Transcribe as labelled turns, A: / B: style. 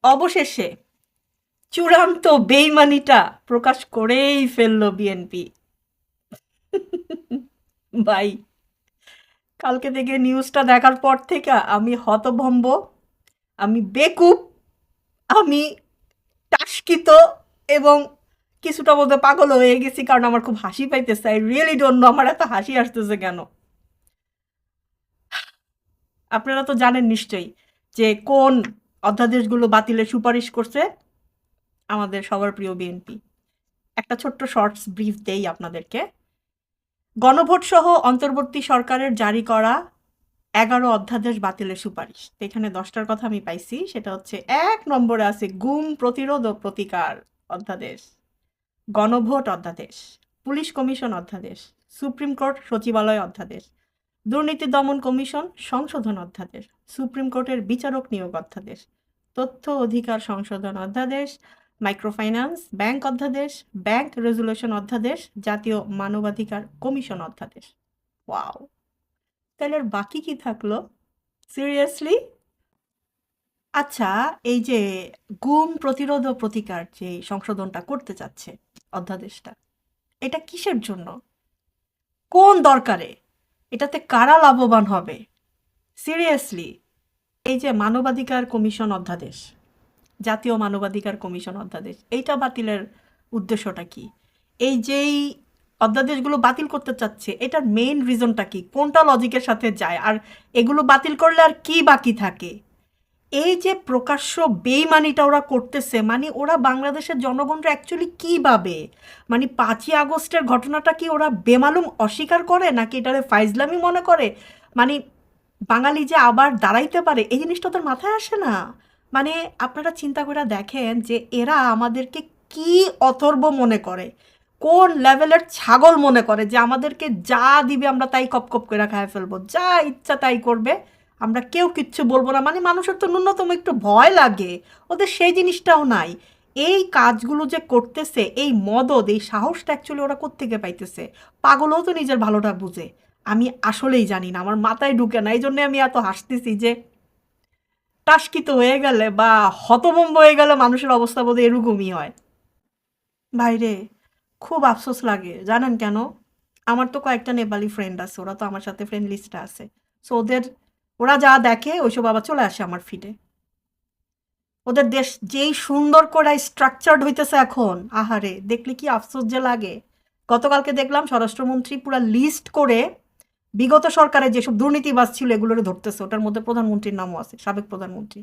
A: অবশেষে চূড়ান্ত বেইমানিটা প্রকাশ করেই ফেললো বিএনপি। ভাই, কালকে থেকে নিউজটা দেখার পর থেকে আমি হতভম্ব, আমি বেকুব, আমি টাসকিত এবং কিছুটা মধ্যে পাগল হয়ে গেছি, কারণ আমার খুব হাসি পাইতেছে। আই রিয়েলি ডোন্ট নো আমার এত হাসি আসতেছে কেন। আপনারা তো জানেন নিশ্চয়ই যে কোন অধ্যাদেশগুলো বাতিলের সুপারিশ করছে আমাদের সবার প্রিয় বিএনপি। একটা ছোট্ট শর্টস ব্রিফ দেই আপনাদেরকে। গণভোট সহ অন্তর্বর্তী সরকারের জারি করা ১১ অধ্যাদেশ বাতিলের সুপারিশ। তো এখানে ১০টার কথা আমি পাইছি। সেটা হচ্ছে ১ নম্বরে আছে গুম প্রতিরোধ ও প্রতিকার অধ্যাদেশ, গণভোট অধ্যাদেশ, পুলিশ কমিশন অধ্যাদেশ, সুপ্রিম কোর্ট সচিবালয় অধ্যাদেশ, দুর্নীতি দমন কমিশন সংশোধন অধ্যাদেশ, সুপ্রিম কোর্টের বিচারক নিয়োগ অধ্যাদেশ, তথ্য অধিকার সংশোধন অধ্যাদেশ, মাইক্রোফাইন্যান্স ব্যাংক অধ্যাদেশ, ব্যাংক রেজুলেশন অধ্যাদেশ, জাতীয় মানবাধিকার কমিশন অধ্যাদেশ। ওয়াও! তাহলে আর বাকি কি থাকলো? সিরিয়াসলি? আচ্ছা, এই যে গুম প্রতিরোধ ও প্রতিকার যে সংশোধনটা করতে চাচ্ছে অধ্যাদেশটা, এটা কিসের জন্য? কোন দরকারে? এটাতে কারা লাভবান হবে? সিরিয়াসলি? এই যে মানবাধিকার কমিশন অধ্যাদেশ, জাতীয় মানবাধিকার কমিশন অধ্যাদেশ, এইটা বাতিলের উদ্দেশ্যটা কি? এই যেই অধ্যাদেশগুলো বাতিল করতে চাচ্ছে, এটার মেইন রিজনটা কি? কোনটা লজিকের সাথে যায়? আর এগুলো বাতিল করলে আর কি বাকি থাকে? এই যে প্রকাশ্য বেইমানিটা ওরা করতেছে, মানে ওরা বাংলাদেশের জনগণরা অ্যাকচুয়ালি কি ভাবে? মানে ৫ই আগস্টের ঘটনাটা কি ওরা বেমালুম অস্বীকার করে, নাকি এটারে ফাইজলামি মনে করে? মানে বাঙালি যে আবার দাঁড়াইতে পারে, এই জিনিসটা ওদের মাথায় আসে না। মানে আপনারা চিন্তা করে দেখেন যে এরা আমাদেরকে কি অথর্ব মনে করে, কোন লেভেলের ছাগল মনে করে যে আমাদেরকে যা দিবে আমরা তাই কপ কপ করে খায় ফেলবো, যা ইচ্ছা তাই করবে, আমরা কেউ কিচ্ছু বলবো না। মানে মানুষের তো ন্যূনতম একটু ভয় লাগে, ওদের সেই জিনিসটাও নাই। এই কাজগুলো যে করতেছে, এই মদদ, এই সাহসটা অ্যাকচুয়ালি ওরা কোত্থেকে পাইতেছে? পাগলও তো নিজের ভালোটা বুঝে। আমি আসলেই জানি না, আমার মাথায় ঢুকে না। এই জন্য আমি এত হাসতেছি যে টাস্কিত হয়ে গেলে বা হতভম্ব হয়ে গেলে মানুষের অবস্থা বোধহয় এরকমই হয়। ভাইরে, খুব আফসোস লাগে, জানেন কেন? আমার তো কয়েকটা নেপালি ফ্রেন্ড আছে, ওরা তো আমার সাথে ফ্রেন্ড লিস্টে আছে। সো ওরা যা দেখে ওইসব আবার চলে আসে আমার ফিডে। ওদের দেশ যেই সুন্দর করে স্ট্রাকচার্ড হইতেছে এখন, আহারে দেখলে কি আফসোস যে লাগে। গতকালকে দেখলাম স্বরাষ্ট্রমন্ত্রী পুরা লিস্ট করে বিগত সরকারের যেসব দুর্নীতিবাজ ছিল এগুলোরে ধরতেছে, ওটার মধ্যে প্রধানমন্ত্রীর নামও আছে, সাবেক প্রধানমন্ত্রী।